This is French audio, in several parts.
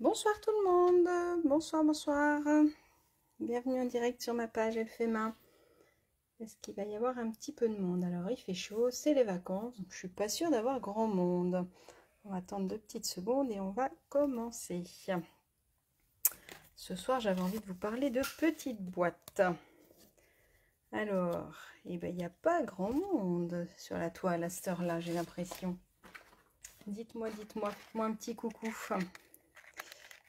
Bonsoir tout le monde, bonsoir, bonsoir. Bienvenue en direct sur ma page Elle fait main. Est-ce qu'il va y avoir un petit peu de monde? Alors il fait chaud, c'est les vacances, donc je suis pas sûre d'avoir grand monde. On va attendre 2 petites secondes et on va commencer. Ce soir j'avais envie de vous parler de petites boîtes. Alors, il n'y a pas grand monde sur la toile à cette heure-là, j'ai l'impression. Dites-moi, faites-moi un petit coucou.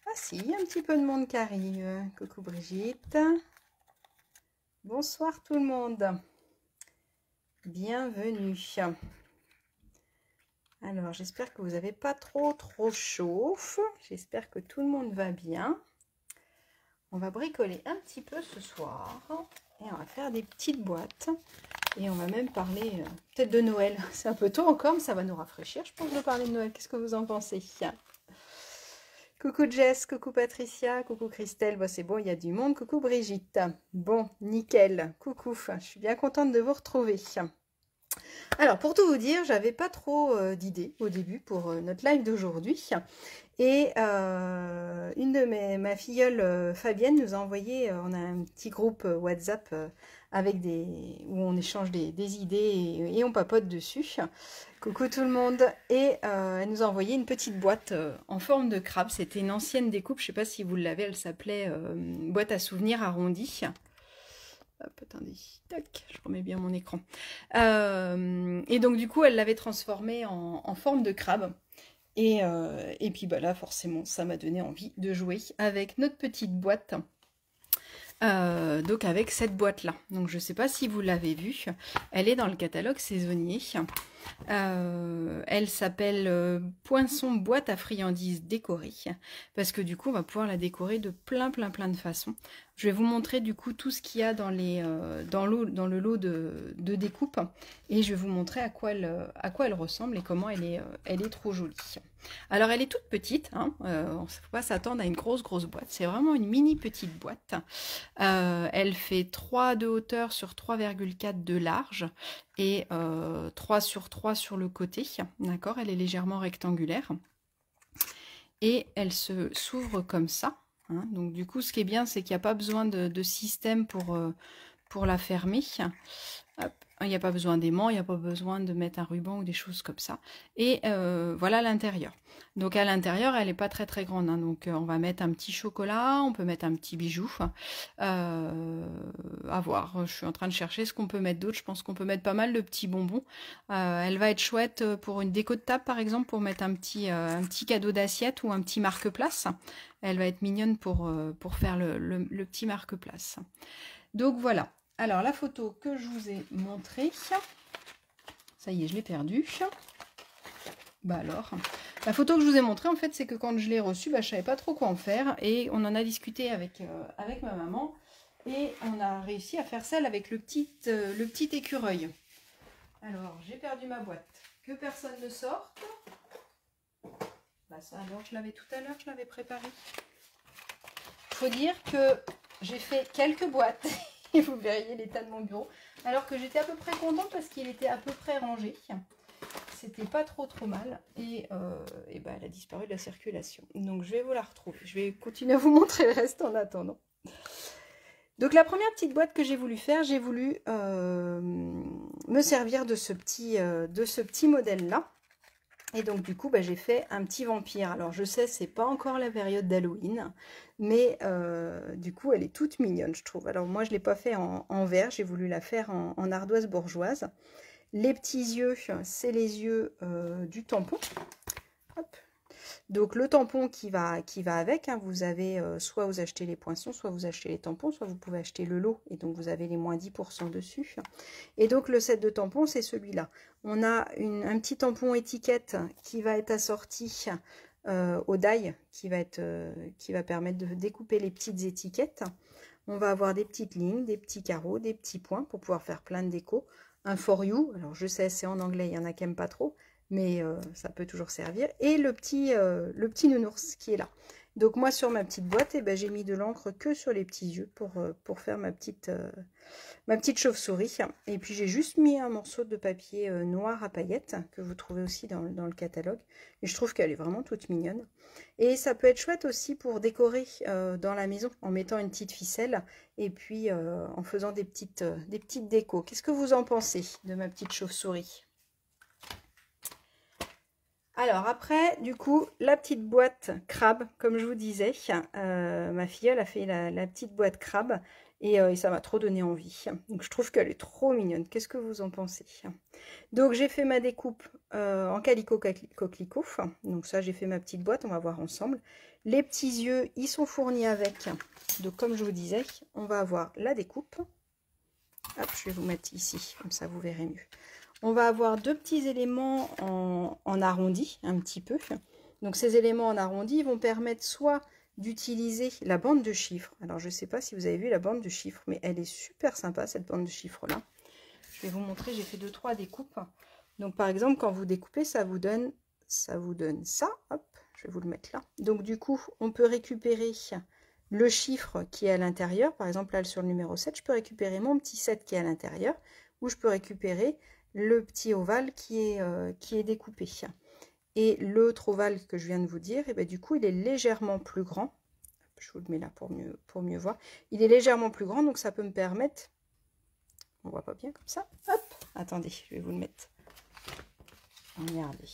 Ah si, il y a un petit peu de monde qui arrive. Coucou Brigitte. Bonsoir tout le monde. Bienvenue. Alors, j'espère que vous n'avez pas trop chaud. J'espère que tout le monde va bien. On va bricoler un petit peu ce soir. Et on va faire des petites boîtes. Et on va même parler peut-être de Noël. C'est un peu tôt encore, mais ça va nous rafraîchir, je pense, de parler de Noël. Qu'est-ce que vous en pensez? Coucou Jess, coucou Patricia, coucou Christelle, bon, c'est bon, il y a du monde, coucou Brigitte. Bon, nickel, coucou, je suis bien contente de vous retrouver. Alors, pour tout vous dire, j'avais pas trop d'idées au début pour notre live d'aujourd'hui. Et une de ma filleule Fabienne nous a envoyé, on a un petit groupe WhatsApp avec où on échange des idées et on papote dessus. Coucou tout le monde. Et elle nous a envoyé une petite boîte en forme de crabe. C'était une ancienne découpe, je ne sais pas si vous l'avez, elle s'appelait boîte à souvenirs arrondie. Hop, attendez, tac, je remets bien mon écran. Et donc du coup, elle l'avait transformée en forme de crabe. Et puis là, forcément, ça m'a donné envie de jouer avec notre petite boîte. Donc avec cette boîte-là. Donc je ne sais pas si vous l'avez vue. Elle est dans le catalogue saisonnier. Elle s'appelle Poinçon boîte à friandises décorée. Parce que du coup, on va pouvoir la décorer de plein de façons. Je vais vous montrer du coup tout ce qu'il y a dans le lot de découpe. Et je vais vous montrer à quoi elle ressemble et comment elle est trop jolie. Alors elle est toute petite, hein, on ne faut pas s'attendre à une grosse boîte, c'est vraiment une mini petite boîte. Elle fait 3 de hauteur sur 3,4 de large et 3 sur 3 sur le côté, d'accord, elle est légèrement rectangulaire. Et elle s'ouvre comme ça, hein. Donc du coup ce qui est bien c'est qu'il n'y a pas besoin de système pour la fermer. Hop. Il n'y a pas besoin d'aimant, il n'y a pas besoin de mettre un ruban ou des choses comme ça. Et voilà l'intérieur. Donc à l'intérieur, elle n'est pas très grande, hein. Donc on va mettre un petit chocolat, on peut mettre un petit bijou. À voir, je suis en train de chercher ce qu'on peut mettre d'autre. Je pense qu'on peut mettre pas mal de petits bonbons. Elle va être chouette pour une déco de table, par exemple, pour mettre un petit cadeau d'assiette ou un petit marque-place. Elle va être mignonne pour faire le petit marque-place. Donc voilà. Alors, la photo que je vous ai montrée, ça y est, je l'ai perdue. Bah alors, la photo que je vous ai montrée, en fait, c'est que quand je l'ai reçue, je ne savais pas trop quoi en faire. Et on en a discuté avec ma maman. Et on a réussi à faire celle avec le petit écureuil. Alors, j'ai perdu ma boîte. Que personne ne sorte. Bah ça, alors, je l'avais tout à l'heure, je l'avais préparée. Il faut dire que j'ai fait quelques boîtes. Et vous verriez l'état de mon bureau. Alors que j'étais à peu près contente parce qu'il était à peu près rangé. C'était pas trop mal. Et bah, elle a disparu de la circulation. Donc je vais vous la retrouver. Je vais continuer à vous montrer le reste en attendant. Donc la première petite boîte que j'ai voulu faire, j'ai voulu me servir de ce petit modèle-là. Et donc du coup, bah, j'ai fait un petit vampire. Alors je sais, c'est pas encore la période d'Halloween, mais du coup, elle est toute mignonne, je trouve. Alors moi, je l'ai pas fait en vert, j'ai voulu la faire en ardoise bourgeoise. Les petits yeux, c'est les yeux du tampon. Hop. Donc le tampon qui va avec, hein, vous avez soit vous achetez les poinçons, soit vous achetez les tampons, soit vous pouvez acheter le lot et donc vous avez les moins 10% dessus. Et donc le set de tampons, c'est celui-là. On a un petit tampon étiquette qui va être assorti au die, qui va permettre de découper les petites étiquettes. On va avoir des petites lignes, des petits carreaux, des petits points pour pouvoir faire plein de déco. Un for you, alors je sais c'est en anglais, il y en a qui n'aiment pas trop, mais ça peut toujours servir. Et le petit nounours qui est là. Donc moi sur ma petite boîte, eh ben, j'ai mis de l'encre que sur les petits yeux pour faire ma petite chauve-souris. Et puis j'ai juste mis un morceau de papier noir à paillettes que vous trouvez aussi dans le catalogue. Et je trouve qu'elle est vraiment toute mignonne. Et ça peut être chouette aussi pour décorer dans la maison en mettant une petite ficelle et puis en faisant des petites décos. Qu'est-ce que vous en pensez de ma petite chauve-souris? Alors après, du coup, la petite boîte crabe, comme je vous disais, ma filleule a fait la petite boîte crabe et ça m'a trop donné envie. Donc je trouve qu'elle est trop mignonne. Qu'est-ce que vous en pensez? Donc j'ai fait ma découpe en calicot coquelicot. Donc ça, j'ai fait ma petite boîte, on va voir ensemble. Les petits yeux, ils sont fournis avec. Donc comme je vous disais, on va avoir la découpe. Hop, je vais vous mettre ici, comme ça vous verrez mieux. On va avoir deux petits éléments en arrondi, un petit peu. Donc ces éléments en arrondi vont permettre soit d'utiliser la bande de chiffres. Alors je ne sais pas si vous avez vu la bande de chiffres, mais elle est super sympa cette bande de chiffres là. Je vais vous montrer, j'ai fait 2-3 découpes. Donc par exemple, quand vous découpez, ça vous donne ça. Hop, je vais vous le mettre là. Donc du coup, on peut récupérer le chiffre qui est à l'intérieur. Par exemple, là sur le numéro 7, je peux récupérer mon petit 7 qui est à l'intérieur, ou je peux récupérer le petit ovale qui est découpé. Et l'autre ovale que je viens de vous dire, et bien du coup, il est légèrement plus grand. Je vous le mets là pour mieux voir. Il est légèrement plus grand, donc ça peut me permettre... On voit pas bien comme ça. Hop, attendez, je vais vous le mettre. Regardez.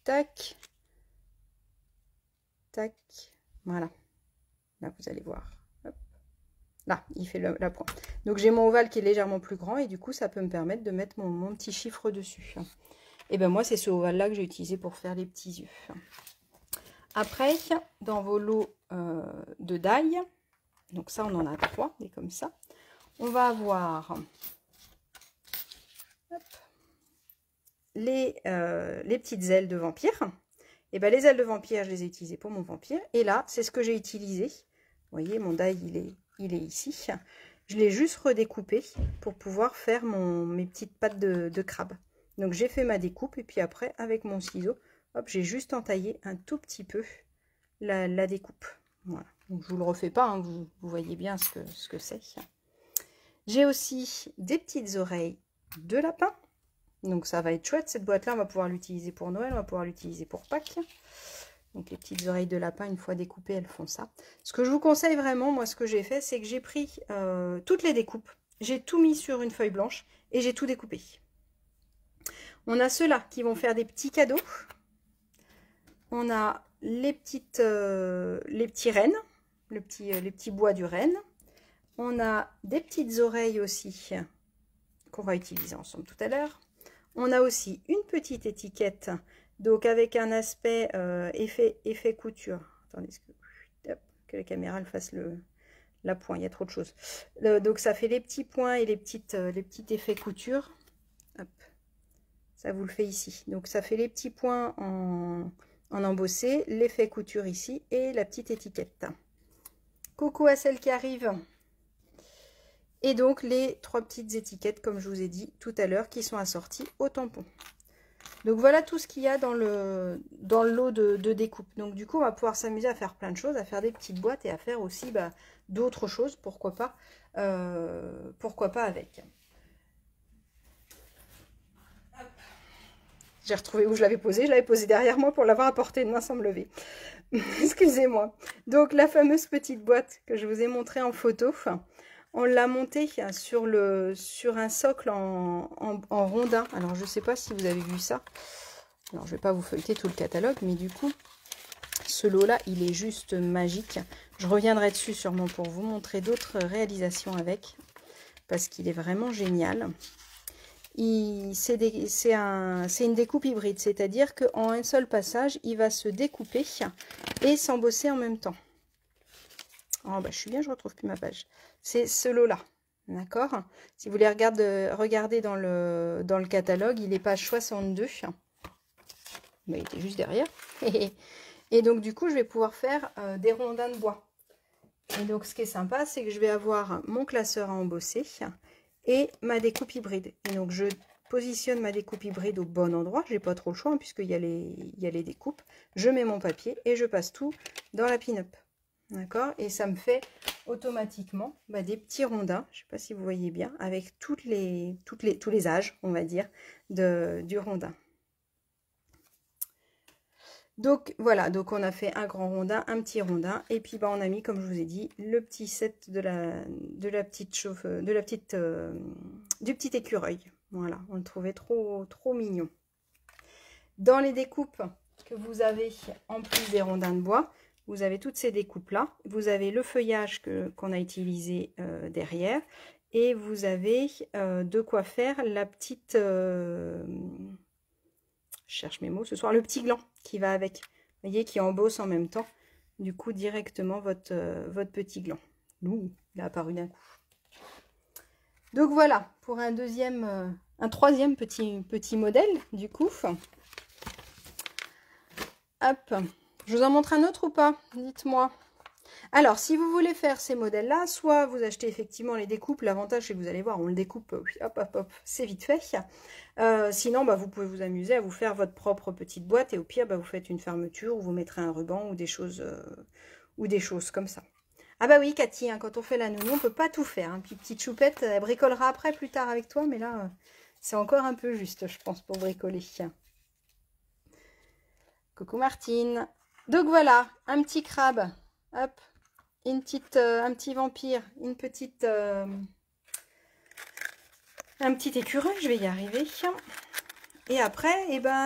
Tac. Tac. Voilà. Là, vous allez voir. Hop. Là, il fait la pointe. Donc, j'ai mon ovale qui est légèrement plus grand et du coup, ça peut me permettre de mettre mon petit chiffre dessus. Et ben moi, c'est ce ovale-là que j'ai utilisé pour faire les petits yeux. Après, dans vos lots de die, donc ça, on en a 3, et comme ça, on va avoir hop, les petites ailes de vampire. Et ben les ailes de vampire, je les ai utilisées pour mon vampire. Et là, c'est ce que j'ai utilisé. Vous voyez, mon die, il est ici. Je l'ai juste redécoupé pour pouvoir faire mes petites pattes de crabe. Donc j'ai fait ma découpe et puis après, avec mon ciseau, hop, j'ai juste entaillé un tout petit peu la découpe. Voilà. Donc je vous le refais pas, hein, vous voyez bien ce que c'est. J'ai aussi des petites oreilles de lapin. Donc ça va être chouette, cette boîte-là, on va pouvoir l'utiliser pour Noël, on va pouvoir l'utiliser pour Pâques. Donc les petites oreilles de lapin, une fois découpées, elles font ça. Ce que je vous conseille vraiment, moi ce que j'ai fait, c'est que j'ai pris toutes les découpes, j'ai tout mis sur une feuille blanche et j'ai tout découpé. On a ceux-là qui vont faire des petits cadeaux. On a les petits rennes, les petits bois du renne. On a des petites oreilles aussi qu'on va utiliser ensemble tout à l'heure. On a aussi une petite étiquette, donc avec un aspect effet couture. Attendez, que la caméra elle fasse la pointe, il y a trop de choses. Donc ça fait les petits points et les petits effets couture. Hop. Ça vous le fait ici. Donc ça fait les petits points en embossé, l'effet couture ici et la petite étiquette. Coucou à celle qui arrive. Et donc les 3 petites étiquettes, comme je vous ai dit tout à l'heure, qui sont assorties au tampon. Donc voilà tout ce qu'il y a dans le lot de découpe. Donc du coup, on va pouvoir s'amuser à faire plein de choses, à faire des petites boîtes et à faire aussi d'autres choses, pourquoi pas avec. J'ai retrouvé où je l'avais posé derrière moi pour l'avoir apporté de main sans me lever. Excusez-moi. Donc la fameuse petite boîte que je vous ai montrée en photo, on l'a montée sur un socle en rondin. Alors je ne sais pas si vous avez vu ça. Alors je ne vais pas vous feuilleter tout le catalogue, mais du coup, ce lot-là, il est juste magique. Je reviendrai dessus sûrement pour vous montrer d'autres réalisations avec, parce qu'il est vraiment génial. C'est une découpe hybride, c'est-à-dire qu'en un seul passage, il va se découper et s'embosser en même temps. Oh, bah, je suis bien, je retrouve plus ma page. C'est ce lot-là, d'accord? Si vous voulez regarder dans le catalogue, il est page 62. Bah, il était juste derrière. Et donc, du coup, je vais pouvoir faire des rondins de bois. Et donc, ce qui est sympa, c'est que je vais avoir mon classeur à embosser et ma découpe hybride. Et donc, je positionne ma découpe hybride au bon endroit. J'ai pas trop le choix hein, puisqu'il y a les découpes. Je mets mon papier et je passe tout dans la pin-up. D'accord? Et ça me fait automatiquement des petits rondins, je ne sais pas si vous voyez bien, avec tous les âges, on va dire, du rondin. Donc voilà, donc on a fait un grand rondin, un petit rondin, et puis on a mis, comme je vous ai dit, le petit set du petit écureuil. Voilà, on le trouvait trop mignon. Dans les découpes que vous avez, en plus des rondins de bois, vous avez toutes ces découpes-là. Vous avez le feuillage qu'on a utilisé derrière. Et vous avez de quoi faire la petite... je cherche mes mots ce soir. Le petit gland qui va avec. Vous voyez, qui embosse en même temps. Du coup, directement votre petit gland. Ouh, il a apparu d'un coup. Donc voilà, pour un troisième petit modèle, du coup. Hop. Je vous en montre un autre ou pas? Dites-moi. Alors, si vous voulez faire ces modèles-là, soit vous achetez effectivement les découpes. L'avantage, c'est que vous allez voir, on le découpe, hop, hop, hop, c'est vite fait. Sinon, vous pouvez vous amuser à vous faire votre propre petite boîte. Et au pire, vous faites une fermeture ou vous mettrez un ruban ou des choses comme ça. Ah bah oui, Cathy, hein, quand on fait la nounou, on ne peut pas tout faire. Hein. Puis petite choupette, elle bricolera après, plus tard avec toi. Mais là, c'est encore un peu juste, je pense, pour bricoler. Coucou Martine. Donc voilà, un petit crabe, hop, un petit vampire, un petit écureuil, je vais y arriver. Et après,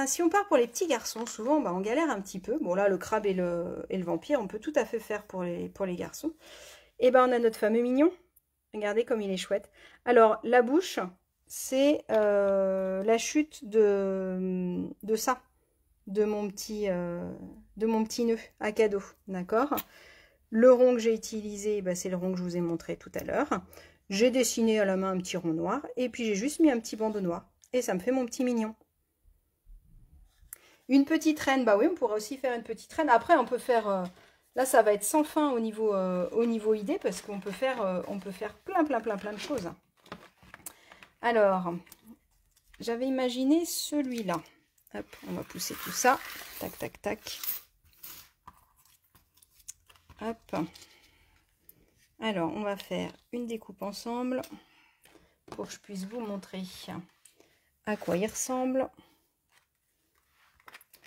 si on part pour les petits garçons, souvent on galère un petit peu. Bon là, le crabe et le vampire, on peut tout à fait faire pour les garçons. Et on a notre fameux mignon. Regardez comme il est chouette. Alors, la bouche, c'est la chute de ça. De mon petit nœud à cadeau, d'accord? Le rond que j'ai utilisé, c'est le rond que je vous ai montré tout à l'heure. J'ai dessiné à la main un petit rond noir et puis j'ai juste mis un petit bandeau noir et ça me fait mon petit mignon. Une petite reine, oui, on pourrait aussi faire une petite reine. Après, on peut faire, là ça va être sans fin au niveau idée parce qu'on peut faire, plein de choses. Alors, j'avais imaginé celui-là. Hop, on va pousser tout ça. Tac, tac, tac. Hop. Alors, on va faire une découpe ensemble pour que je puisse vous montrer à quoi il ressemble.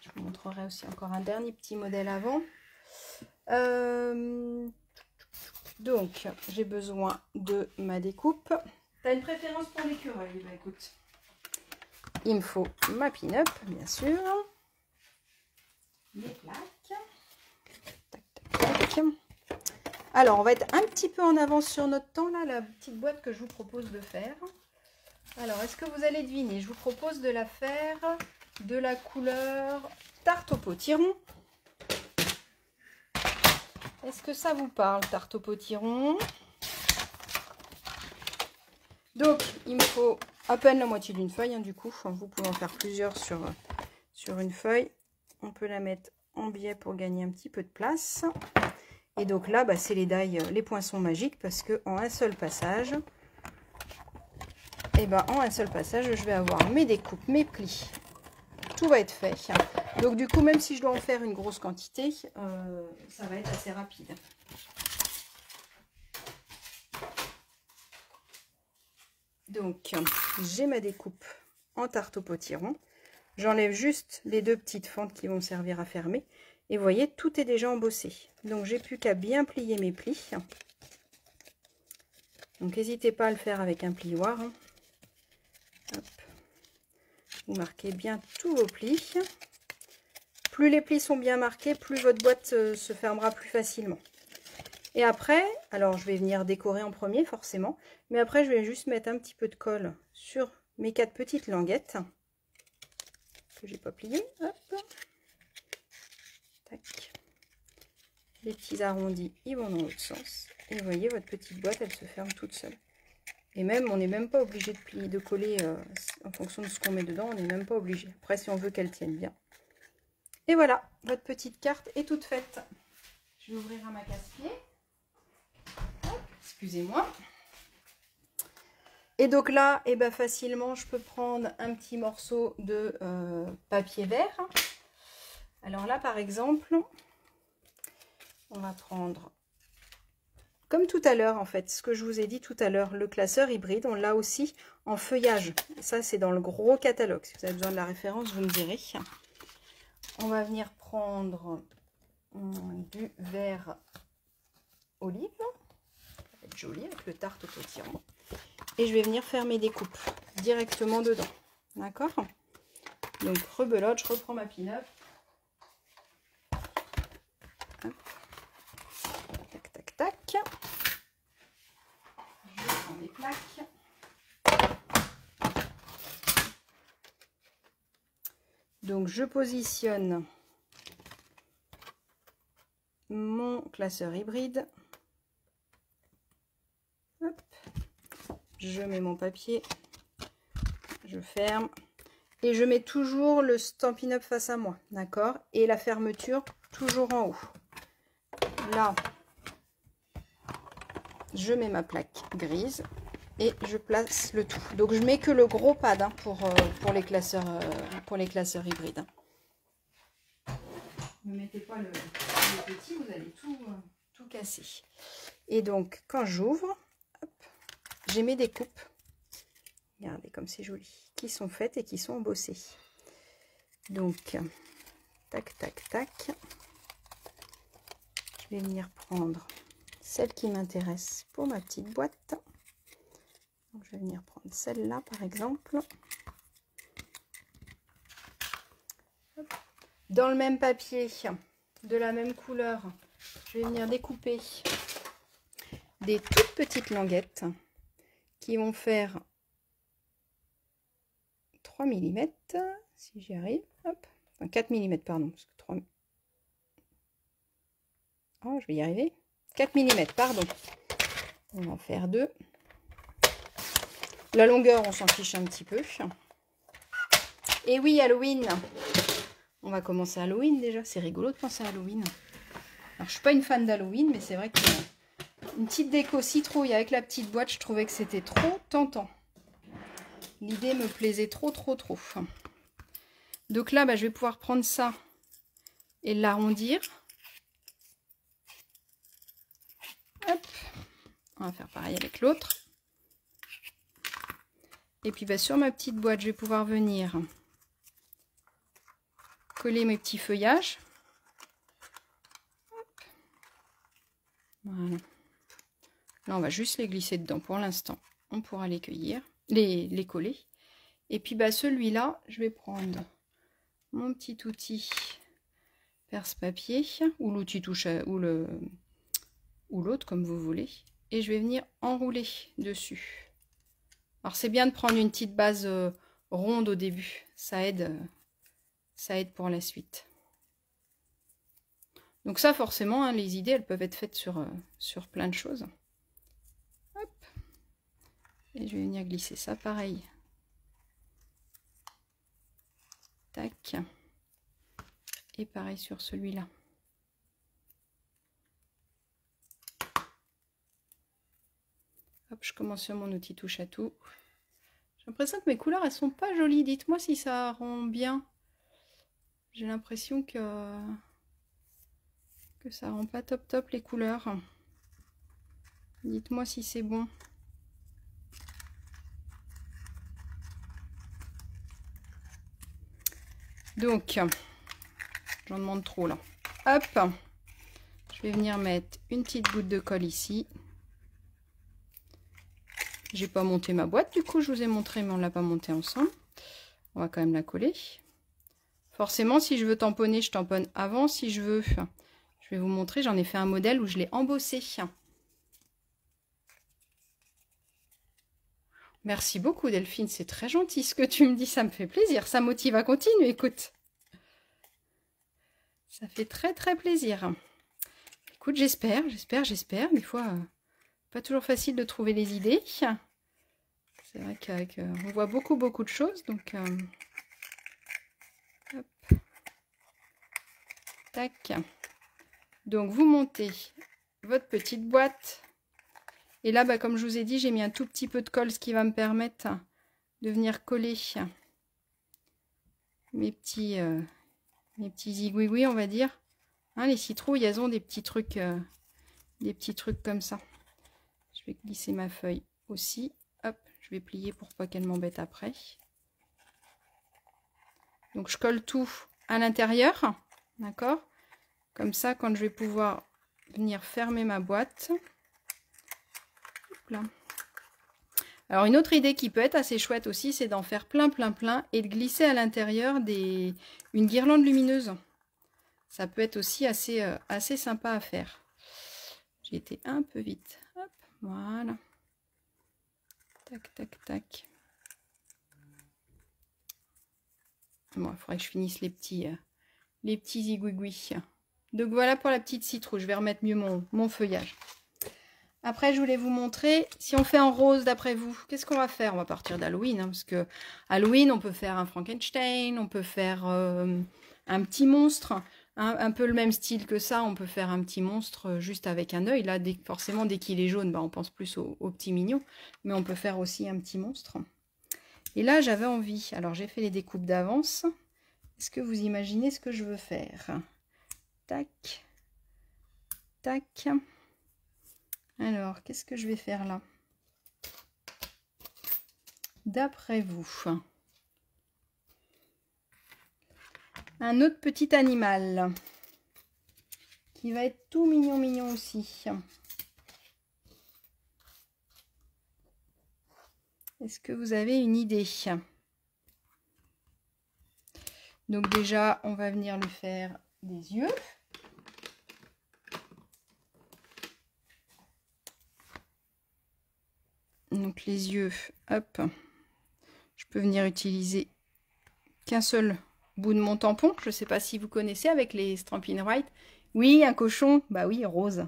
Je vous montrerai aussi encore un dernier petit modèle avant. Donc, j'ai besoin de ma découpe. Tu as une préférence pour l'écureuil? Écoute. Il me faut ma pin-up, bien sûr. Les plaques. Tac, tac, tac. Alors, on va être un petit peu en avance sur notre temps, là, la petite boîte que je vous propose de faire. Alors, est-ce que vous allez deviner? Je vous propose de la faire de la couleur tarte au potiron. Est-ce que ça vous parle, tarte au potiron? Donc, il me faut à peine la moitié d'une feuille, hein, du coup. Vous pouvez en faire plusieurs sur une feuille. On peut la mettre en biais pour gagner un petit peu de place. Et donc là, c'est les die, les poinçons magiques, parce que en un seul passage, je vais avoir mes découpes, mes plis. Tout va être fait. Donc du coup, même si je dois en faire une grosse quantité, ça va être assez rapide. Donc, j'ai ma découpe en tarte au potiron. J'enlève juste les deux petites fentes qui vont me servir à fermer. Et vous voyez, tout est déjà embossé. Donc, j'ai plus qu'à bien plier mes plis. Donc, n'hésitez pas à le faire avec un plioir. Hein. Hop. Vous marquez bien tous vos plis. Plus les plis sont bien marqués, plus votre boîte se fermera plus facilement. Et après, alors je vais venir décorer en premier forcément, mais après je vais juste mettre un petit peu de colle sur mes 4 petites languettes que j'ai pas pliées. Hop. Tac. Les petits arrondis, ils vont dans l'autre sens. Et vous voyez, votre petite boîte, elle se ferme toute seule. Et même, on n'est même pas obligé de plier, de coller en fonction de ce qu'on met dedans, on n'est même pas obligé. Après, si on veut qu'elle tienne bien. Et voilà, votre petite carte est toute faite. Je vais ouvrir à ma casse-pied. Excusez-moi. Et donc là, eh ben, facilement, je peux prendre un petit morceau de papier vert. Alors là, par exemple, on va prendre, comme tout à l'heure en fait, ce que je vous ai dit tout à l'heure, le classeur hybride, on l'a aussi en feuillage. Ça, c'est dans le gros catalogue. Si vous avez besoin de la référence, vous me direz. On va venir prendre du vert olive. Ça va être joli avec le tarte auto-tirant. Et je vais venir faire mes découpes directement dedans. D'accord? Donc, rebelote, je reprends ma pin-up. Tac, tac, tac. Je prends des plaques. Donc, je positionne mon classeur hybride. Hop. Je mets mon papier. Je ferme. Et je mets toujours le Stampin' Up face à moi. D'accord? Et la fermeture toujours en haut. Là, je mets ma plaque grise et je place le tout. Donc je mets que le gros pad hein, pour les classeurs hybrides. Ne mettez pas le petit, vous allez tout casser. Et donc quand j'ouvre, j'ai mes découpes. Regardez comme c'est joli, qui sont faites et qui sont embossées. Donc tac tac tac. Je vais venir prendre celle qui m'intéresse pour ma petite boîte. Donc, je vais venir prendre celle-là par exemple. Dans le même papier, de la même couleur, je vais venir découper des toutes petites languettes qui vont faire 3 mm, si j'y arrive. Hop. Enfin 4 mm, pardon. Parce que 3... Oh, je vais y arriver. 4 mm, pardon. On va en faire 2. La longueur, on s'en fiche un petit peu. Et oui, Halloween. On va commencer Halloween déjà. C'est rigolo de penser à Halloween. Alors, je suis pas une fan d'Halloween, mais c'est vrai que une petite déco citrouille avec la petite boîte, je trouvais que c'était trop tentant. L'idée me plaisait trop. Donc là, je vais pouvoir prendre ça et l'arrondir. Hop. On va faire pareil avec l'autre. Et puis sur ma petite boîte, je vais pouvoir venir coller mes petits feuillages. Hop. Voilà. Là, on va juste les glisser dedans pour l'instant. On pourra les cueillir, les coller. Et puis celui-là, je vais prendre mon petit outil perce-papier ou l'outil touche ou l'autre comme vous voulez. Et je vais venir enrouler dessus. Alors c'est bien de prendre une petite base ronde au début. Ça aide pour la suite. Donc ça forcément, hein, les idées elles peuvent être faites sur plein de choses. Hop. Et je vais venir glisser ça pareil. Tac. Et pareil sur celui-là. Hop, je commence sur mon outil touche à tout. J'ai l'impression que mes couleurs, elles sont pas jolies. Dites-moi si ça rend bien. J'ai l'impression que ça rend pas top les couleurs. Dites-moi si c'est bon. Donc, j'en demande trop là. Hop, je vais venir mettre une petite goutte de colle ici. J'ai pas monté ma boîte, du coup je vous ai montré, mais on l'a pas montée ensemble. On va quand même la coller. Forcément, si je veux tamponner, je tamponne avant. Si je veux, je vais vous montrer, j'en ai fait un modèle où je l'ai embossé. Merci beaucoup Delphine, c'est très gentil ce que tu me dis, ça me fait plaisir, ça motive à continuer, écoute. Ça fait très plaisir. Écoute, j'espère. Des fois, pas toujours facile de trouver les idées. C'est vrai qu'on voit beaucoup de choses, donc... hop. Tac. Donc, vous montez votre petite boîte Et là, bah, comme je vous ai dit, j'ai mis un tout petit peu de colle, ce qui va me permettre de venir coller mes petits zigouigouis, on va dire. Hein, les citrouilles, elles ont des petits trucs comme ça. Je vais glisser ma feuille aussi. Hop, je vais plier pour pas qu'elle m'embête après. Donc, je colle tout à l'intérieur. D'accord? Comme ça, quand je vais pouvoir venir fermer ma boîte. Hop là. Alors, une autre idée qui peut être assez chouette aussi, c'est d'en faire plein et de glisser à l'intérieur une guirlande lumineuse. Ça peut être aussi assez sympa à faire. J'ai été un peu vite. Hop, voilà. Tac, tac, tac. Bon, il faudrait que je finisse les petits zigouigouis. Donc voilà pour la petite citrouille. Je vais remettre mieux mon feuillage. Après, je voulais vous montrer, si on fait en rose d'après vous, qu'est-ce qu'on va faire? On va partir d'Halloween, hein, parce que Halloween, on peut faire un Frankenstein, on peut faire un petit monstre, hein, un peu le même style que ça, on peut faire un petit monstre juste avec un œil. Là, forcément, dès qu'il est jaune, bah, on pense plus au petit mignon, mais on peut faire aussi un petit monstre. Et là, j'avais envie, alors j'ai fait les découpes d'avance. Est-ce que vous imaginez ce que je veux faire? Tac, tac. Alors, qu'est-ce que je vais faire là? D'après vous, un autre petit animal qui va être tout mignon aussi. Est-ce que vous avez une idée? Donc déjà, on va venir lui faire des yeux. Donc les yeux, hop, je peux venir utiliser qu'un seul bout de mon tampon. Je ne sais pas si vous connaissez avec les Stampin' White. Oui, un cochon, bah oui, rose.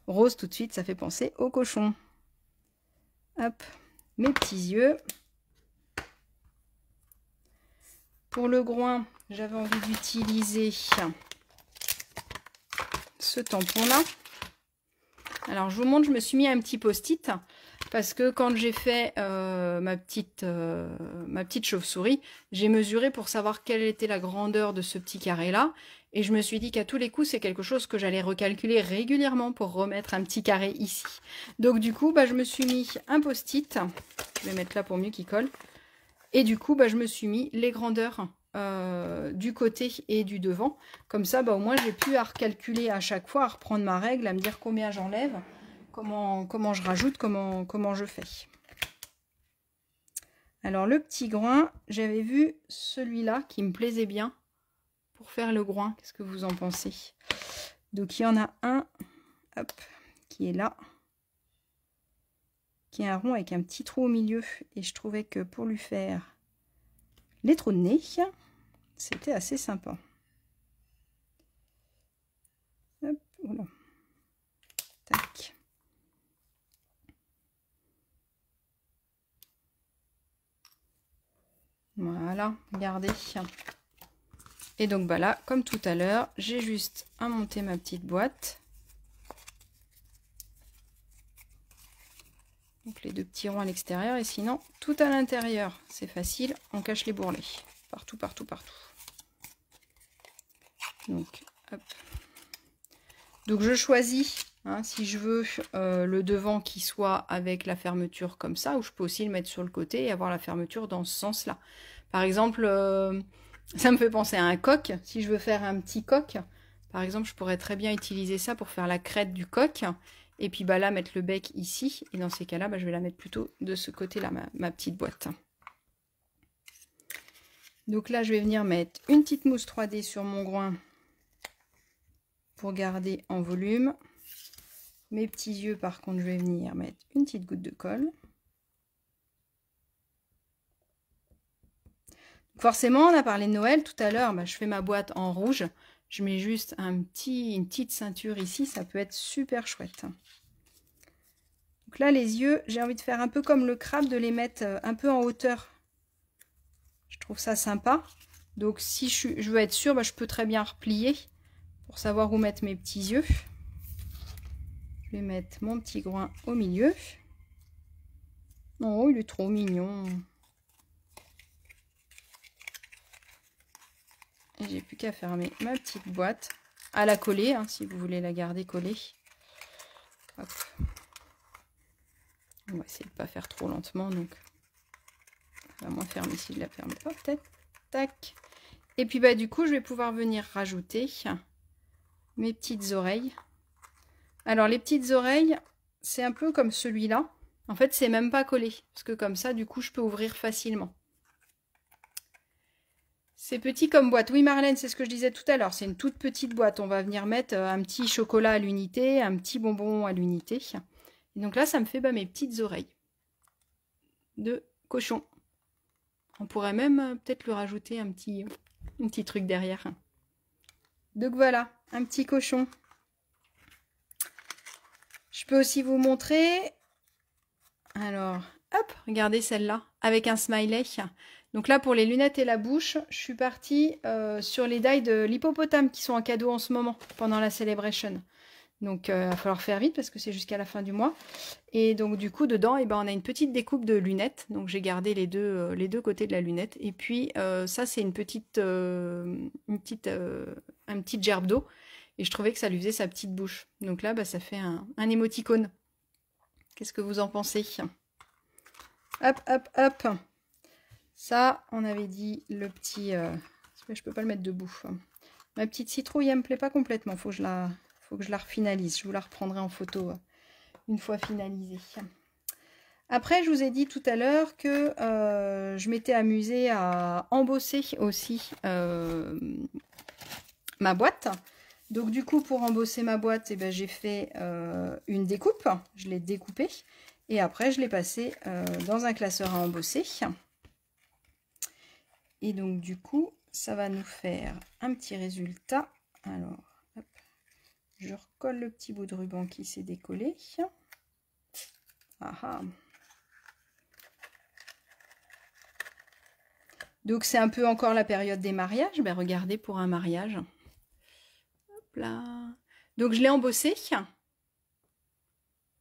Rose tout de suite, ça fait penser au cochon. Hop, mes petits yeux. Pour le groin, j'avais envie d'utiliser ce tampon-là. Alors, je vous montre, je me suis mis un petit post-it parce que quand j'ai fait ma petite chauve-souris, j'ai mesuré pour savoir quelle était la grandeur de ce petit carré-là. Et je me suis dit qu'à tous les coups, c'est quelque chose que j'allais recalculer régulièrement pour remettre un petit carré ici. Donc, du coup, bah, je me suis mis un post-it. Je vais mettre là pour mieux qu'il colle. Et du coup, bah, je me suis mis les grandeurs du côté et du devant. Comme ça, bah, au moins, j'ai pu à recalculer à chaque fois, à reprendre ma règle, à me dire combien j'enlève, comment je rajoute, comment je fais. Alors, le petit groin, j'avais vu celui-là qui me plaisait bien pour faire le groin. Qu'est-ce que vous en pensez? Donc, il y en a un, hop, qui est là, qui est un rond avec un petit trou au milieu. Et je trouvais que pour lui faire les trous de nez, c'était assez sympa. Hop, voilà. Tac. Voilà, regardez. Et donc bah là, comme tout à l'heure, j'ai juste à monter ma petite boîte. Donc les deux petits ronds à l'extérieur et sinon tout à l'intérieur. C'est facile, on cache les bourrelets. Partout, partout, partout. Donc, hop. Donc je choisis, hein, si je veux le devant qui soit avec la fermeture comme ça, ou je peux aussi le mettre sur le côté et avoir la fermeture dans ce sens-là. Par exemple, ça me fait penser à un coq. Si je veux faire un petit coq, par exemple, je pourrais très bien utiliser ça pour faire la crête du coq. Et puis bah, là, mettre le bec ici. Et dans ces cas-là, bah, je vais la mettre plutôt de ce côté-là, ma petite boîte. Donc là, je vais venir mettre une petite mousse 3D sur mon groin pour garder en volume. Mes petits yeux, par contre, je vais venir mettre une petite goutte de colle. Forcément, on a parlé de Noël tout à l'heure. Bah, je fais ma boîte en rouge. Je mets juste une petite ceinture ici. Ça peut être super chouette. Donc là, les yeux, j'ai envie de faire un peu comme le crabe, de les mettre un peu en hauteur. Je trouve ça sympa. Donc si je veux être sûre, bah, je peux très bien replier pour savoir où mettre mes petits yeux. Je vais mettre mon petit groin au milieu. Oh, il est trop mignon. Et j'ai plus qu'à fermer ma petite boîte. À la coller, hein, si vous voulez la garder collée. Hop. On va essayer de ne pas faire trop lentement, donc on va moins fermer si je la ferme pas, peut-être. Tac. Et puis bah du coup, je vais pouvoir venir rajouter mes petites oreilles. Alors les petites oreilles, c'est un peu comme celui-là. En fait, c'est même pas collé, parce que comme ça, du coup, je peux ouvrir facilement. C'est petit comme boîte. Oui, Marlène, c'est ce que je disais tout à l'heure. C'est une toute petite boîte. On va venir mettre un petit chocolat à l'unité, un petit bonbon à l'unité. Et donc là, ça me fait mes petites oreilles de cochon. On pourrait même peut-être lui rajouter un petit truc derrière. Donc voilà, un petit cochon. Je peux aussi vous montrer. Alors, hop, regardez celle-là, avec un smiley. Donc là, pour les lunettes et la bouche, je suis partie sur les die de l'hippopotame qui sont en cadeau en ce moment, pendant la Celebration. Donc, il va falloir faire vite parce que c'est jusqu'à la fin du mois. Et donc, du coup, dedans, on a une petite découpe de lunettes. Donc, j'ai gardé les deux côtés de la lunette. Et puis, ça, c'est un petit gerbe d'eau. Et je trouvais que ça lui faisait sa petite bouche. Donc là, ça fait un émoticône. Qu'est-ce que vous en pensez? Hop, hop, hop. Ça, on avait dit le petit... je peux pas le mettre debout. Ma petite citrouille, elle me plaît pas complètement. Faut que je la refinalise. Je vous la reprendrai en photo une fois finalisée. Après, je vous ai dit tout à l'heure que je m'étais amusée à embosser aussi ma boîte. Donc du coup, pour embosser ma boîte, j'ai fait une découpe. Je l'ai découpée. Et après, je l'ai passée dans un classeur à embosser. Et donc du coup, ça va nous faire un petit résultat. Alors, hop, je recolle le petit bout de ruban qui s'est décollé. Ah ah. Donc c'est un peu encore la période des mariages. Regardez pour un mariage. Hop là. Donc je l'ai embossé.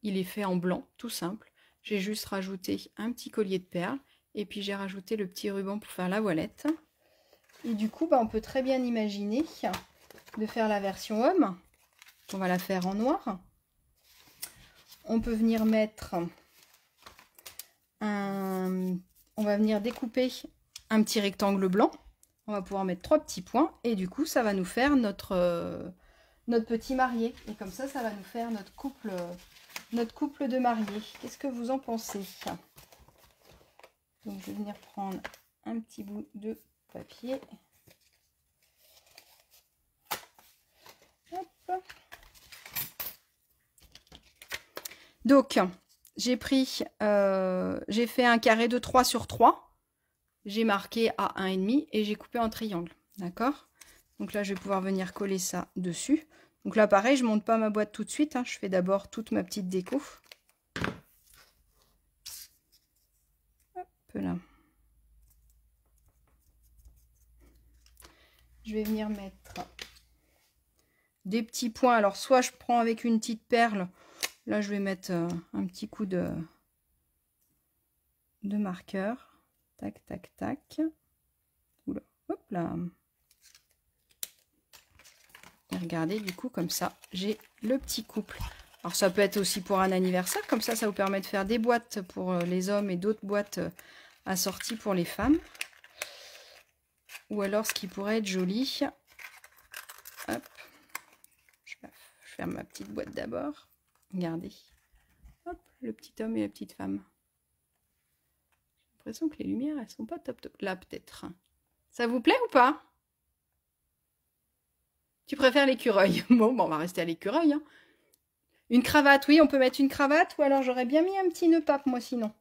Il est fait en blanc, tout simple. J'ai juste rajouté un petit collier de perles. Et puis j'ai rajouté le petit ruban pour faire la voilette. Et du coup, on peut très bien imaginer de faire la version homme. On va la faire en noir. On peut venir mettre on va venir découper un petit rectangle blanc. On va pouvoir mettre 3 petits points. Et du coup, ça va nous faire notre petit marié. Et comme ça, ça va nous faire notre couple de mariés. Qu'est-ce que vous en pensez? Donc, je vais venir prendre un petit bout de papier. Hop. Donc, j'ai fait un carré de 3 sur 3. J'ai marqué à 1,5 et j'ai coupé en triangle. D'accord? Donc là, je vais pouvoir venir coller ça dessus. Donc là, pareil, je ne monte pas ma boîte tout de suite. Je fais d'abord toute ma petite déco. Hop là. Je vais venir mettre des petits points. Alors, soit je prends avec une petite perle. Là, je vais mettre un petit coup de marqueur. Tac, tac, tac. Oula, hop là. Et regardez, du coup, comme ça, j'ai le petit couple. Alors, ça peut être aussi pour un anniversaire. Comme ça, ça vous permet de faire des boîtes pour les hommes et d'autres boîtes assorties pour les femmes. Ou alors, ce qui pourrait être joli. Hop. Je ferme ma petite boîte d'abord. Regardez. Hop, le petit homme et la petite femme. J'ai l'impression que les lumières, elles sont pas top top. Là, peut-être. Ça vous plaît ou pas? Tu préfères l'écureuil? Bon, on va rester à l'écureuil. Hein. Une cravate, oui, on peut mettre une cravate. Ou alors, j'aurais bien mis un petit nœud pape, moi, sinon.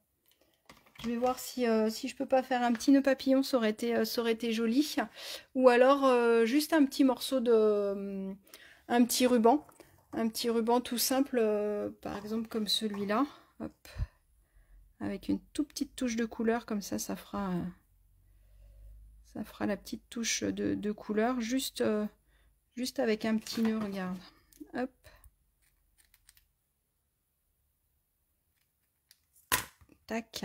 Je vais voir si je peux pas faire un petit nœud papillon, ça aurait été joli. Ou alors, juste un petit morceau de... un petit ruban. Un petit ruban tout simple, par exemple, comme celui-là. Hop. Avec une toute petite touche de couleur, comme ça, ça fera la petite touche de couleur. Juste avec un petit nœud, regarde. Hop. tac.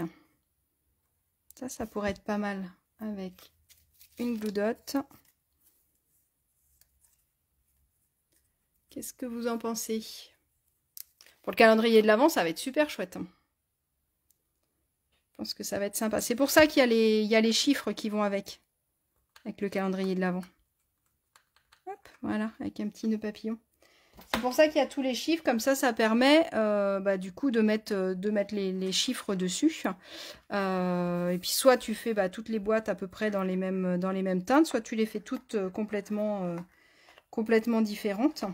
Ça pourrait être pas mal avec une Glue Dot. Qu'est-ce que vous en pensez? Pour le calendrier de l'Avent, ça va être super chouette. Je pense que ça va être sympa. C'est pour ça qu'il y a les chiffres qui vont avec le calendrier de l'Avent. Hop, voilà, avec un petit nœud papillon. C'est pour ça qu'il y a tous les chiffres, comme ça permet du coup de mettre les chiffres dessus. Et puis soit tu fais toutes les boîtes à peu près dans les mêmes teintes, soit tu les fais toutes complètement différentes.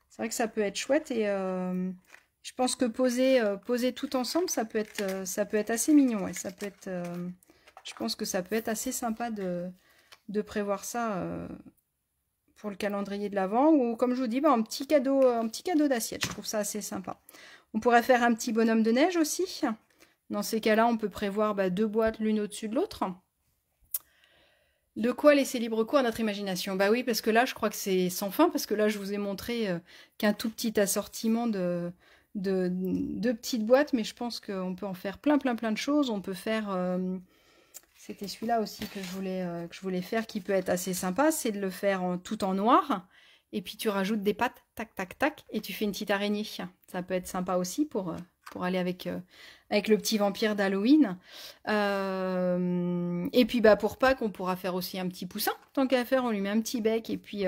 C'est vrai que ça peut être chouette et je pense que poser tout ensemble, ça peut être assez mignon. Ouais. Ça peut être, je pense que ça peut être assez sympa de prévoir ça pour le calendrier de l'Avent, ou comme je vous dis, un petit cadeau d'assiette. Je trouve ça assez sympa. On pourrait faire un petit bonhomme de neige aussi. Dans ces cas-là, on peut prévoir 2 boîtes l'une au-dessus de l'autre. De quoi laisser libre cours à notre imagination? Bah oui, parce que là, je crois que c'est sans fin, parce que là, je vous ai montré qu'un tout petit assortiment de petites boîtes, mais je pense qu'on peut en faire plein de choses. On peut faire... C'était celui-là aussi que je voulais faire, qui peut être assez sympa, c'est de le faire tout en noir. Et puis tu rajoutes des pattes, tac, tac, tac, et tu fais une petite araignée. Ça peut être sympa aussi pour aller avec le petit vampire d'Halloween. Et puis pour Pâques, on pourra faire aussi un petit poussin. Tant qu'à faire, on lui met un petit bec et puis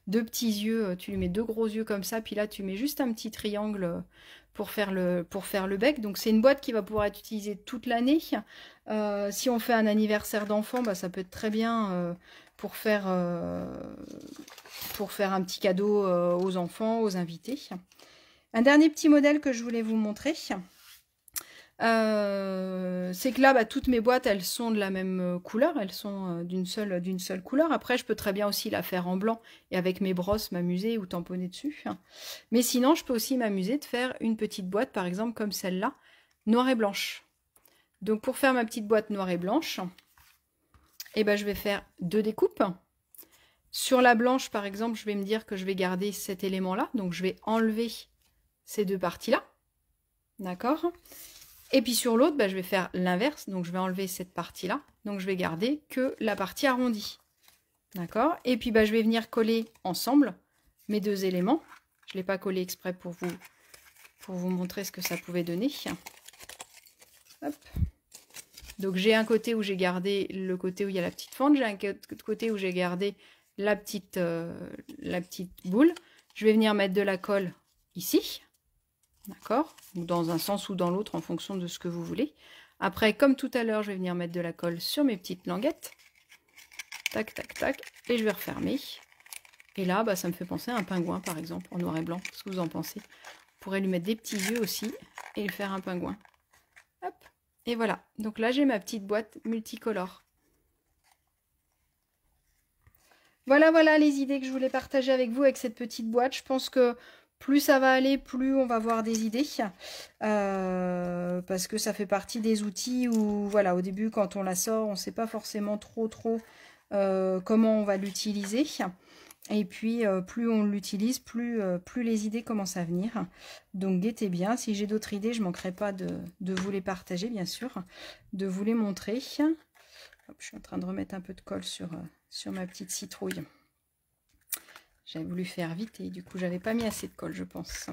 2 petits yeux. Tu lui mets 2 gros yeux comme ça, puis là tu mets juste un petit triangle pour faire le bec. Donc c'est une boîte qui va pouvoir être utilisée toute l'année. Si on fait un anniversaire d'enfant, ça peut être très bien pour faire un petit cadeau aux enfants, aux invités. Un dernier petit modèle que je voulais vous montrer, c'est que là, toutes mes boîtes, elles sont de la même couleur, elles sont d'une seule couleur. Après, je peux très bien aussi la faire en blanc et avec mes brosses m'amuser ou tamponner dessus. Mais sinon, je peux aussi m'amuser de faire une petite boîte, par exemple comme celle-là, noire et blanche. Donc pour faire ma petite boîte noire et blanche, je vais faire 2 découpes. Sur la blanche, par exemple, je vais me dire que je vais garder cet élément-là. Donc je vais enlever ces 2 parties-là. D'accord? Et puis sur l'autre, je vais faire l'inverse. Donc je vais enlever cette partie-là. Donc je vais garder que la partie arrondie. D'accord? Et puis je vais venir coller ensemble mes 2 éléments. Je ne l'ai pas collé exprès pour vous montrer ce que ça pouvait donner. Hop. Donc j'ai un côté où j'ai gardé le côté où il y a la petite fente. J'ai un côté où j'ai gardé la petite boule. Je vais venir mettre de la colle ici. D'accord? Dans un sens ou dans l'autre en fonction de ce que vous voulez. Après, comme tout à l'heure, je vais venir mettre de la colle sur mes petites languettes. Tac, tac, tac. Et je vais refermer. Et là, ça me fait penser à un pingouin, par exemple, en noir et blanc. Qu'est-ce que vous en pensez? On pourrait lui mettre des petits yeux aussi et lui faire un pingouin. Hop. Et voilà. Donc là, j'ai ma petite boîte multicolore. Voilà les idées que je voulais partager avec vous avec cette petite boîte. Je pense que plus ça va aller, plus on va avoir des idées. Parce que ça fait partie des outils où, voilà, au début, quand on la sort, on ne sait pas forcément trop comment on va l'utiliser. Et puis, plus on l'utilise, plus les idées commencent à venir. Donc, guettez bien. Si j'ai d'autres idées, je ne manquerai pas de vous les partager, bien sûr, de vous les montrer. Hop, je suis en train de remettre un peu de colle sur ma petite citrouille. J'avais voulu faire vite et du coup, j'avais pas mis assez de colle, je pense.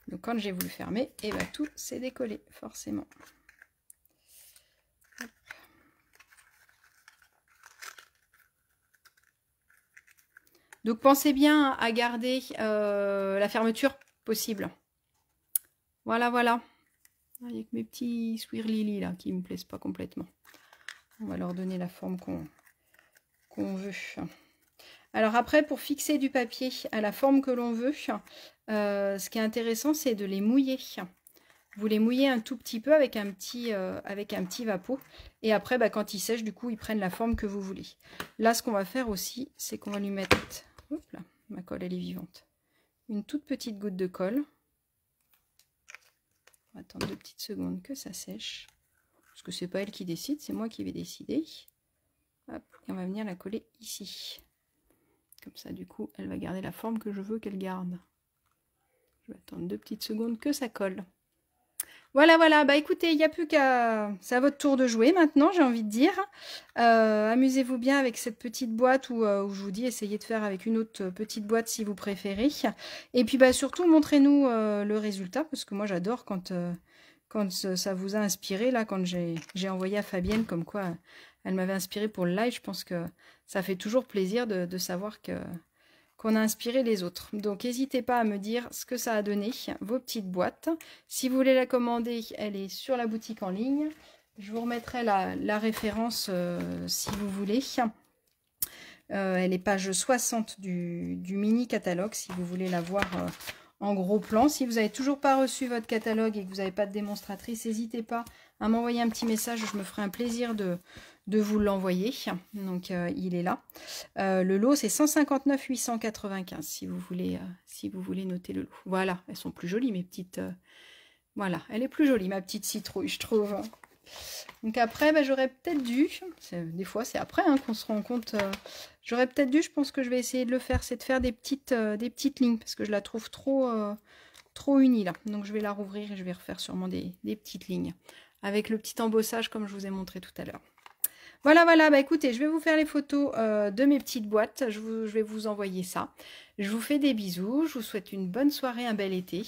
Donc, quand j'ai voulu fermer, tout s'est décollé, forcément. Hop. Donc, pensez bien à garder la fermeture possible. Voilà. Avec mes petits swirlili là, qui ne me plaisent pas complètement. On va leur donner la forme qu'on veut. Alors après, pour fixer du papier à la forme que l'on veut, ce qui est intéressant, c'est de les mouiller. Vous les mouillez un tout petit peu avec un petit vapeau. Et après, quand ils sèchent, du coup, ils prennent la forme que vous voulez. Là, ce qu'on va faire aussi, c'est qu'on va lui mettre... Hop là, ma colle, elle est vivante. Une toute petite goutte de colle. On va attendre 2 petites secondes que ça sèche. Parce que c'est pas elle qui décide, c'est moi qui vais décider. Hop, et on va venir la coller ici. Comme ça, du coup, elle va garder la forme que je veux qu'elle garde. Je vais attendre 2 petites secondes que ça colle. Voilà, bah écoutez, il n'y a plus qu'à... C'est à votre tour de jouer maintenant, j'ai envie de dire. Amusez-vous bien avec cette petite boîte où je vous dis, essayez de faire avec une autre petite boîte si vous préférez. Et puis bah surtout, montrez-nous le résultat, parce que moi j'adore quand ça vous a inspiré, là, quand j'ai envoyé à Fabienne, comme quoi elle m'avait inspiré pour le live. Je pense que ça fait toujours plaisir de savoir qu'on a inspiré les autres. Donc n'hésitez pas à me dire ce que ça a donné, vos petites boîtes. Si vous voulez la commander, elle est sur la boutique en ligne. Je vous remettrai la référence si vous voulez. Elle est page 60 du mini catalogue, si vous voulez la voir en gros plan. Si vous n'avez toujours pas reçu votre catalogue et que vous n'avez pas de démonstratrice, n'hésitez pas à m'envoyer un petit message. Je me ferai un plaisir de vous l'envoyer. Donc il est là. Le lot c'est 159 895 si vous voulez noter le lot. Voilà, elles sont plus jolies mes petites. Voilà, elle est plus jolie ma petite citrouille, je trouve. Donc après, bah, j'aurais peut-être dû, des fois c'est après qu'on se rend compte, j'aurais peut-être dû, je pense que je vais essayer de le faire, c'est de faire des petites lignes, parce que je la trouve trop unie là. Donc je vais la rouvrir et je vais refaire sûrement des petites lignes, avec le petit embossage comme je vous ai montré tout à l'heure. Voilà, bah écoutez, je vais vous faire les photos de mes petites boîtes, je vais vous envoyer ça. Je vous fais des bisous, je vous souhaite une bonne soirée, un bel été.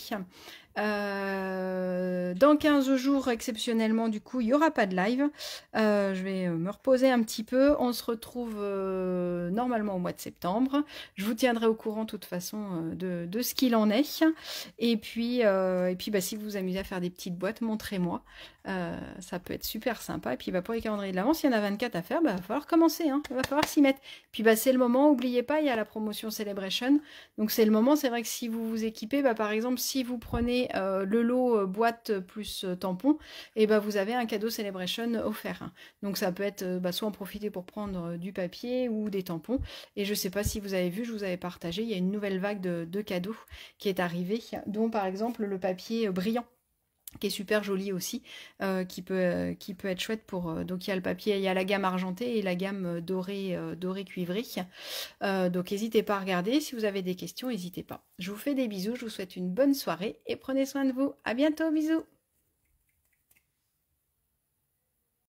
Dans 15 jours, exceptionnellement, du coup, il n'y aura pas de live. Je vais me reposer un petit peu. On se retrouve normalement au mois de septembre. Je vous tiendrai au courant, de toute façon, de ce qu'il en est. Et puis bah, si vous vous amusez à faire des petites boîtes, montrez-moi. Ça peut être super sympa. Et puis bah, pour les calendriers de l'avance, il y en a 24 à faire. Bah, il va falloir commencer. Il va falloir s'y mettre. Puis bah, c'est le moment, n'oubliez pas, il y a la promotion Celebration. Donc c'est le moment. C'est vrai que si vous vous équipez, bah, par exemple, si vous prenez le lot boîte plus tampon, et bah, vous avez un cadeau Celebration offert. Donc ça peut être bah, soit en profiter pour prendre du papier ou des tampons. Et je ne sais pas si vous avez vu, je vous avais partagé, il y a une nouvelle vague de cadeaux qui est arrivée, dont par exemple le papier brillant, qui est super joli aussi, qui peut être chouette pour... donc il y a le papier, il y a la gamme argentée et la gamme dorée cuivrée. Donc n'hésitez pas à regarder. Si vous avez des questions, n'hésitez pas. Je vous fais des bisous, je vous souhaite une bonne soirée et prenez soin de vous. À bientôt, bisous.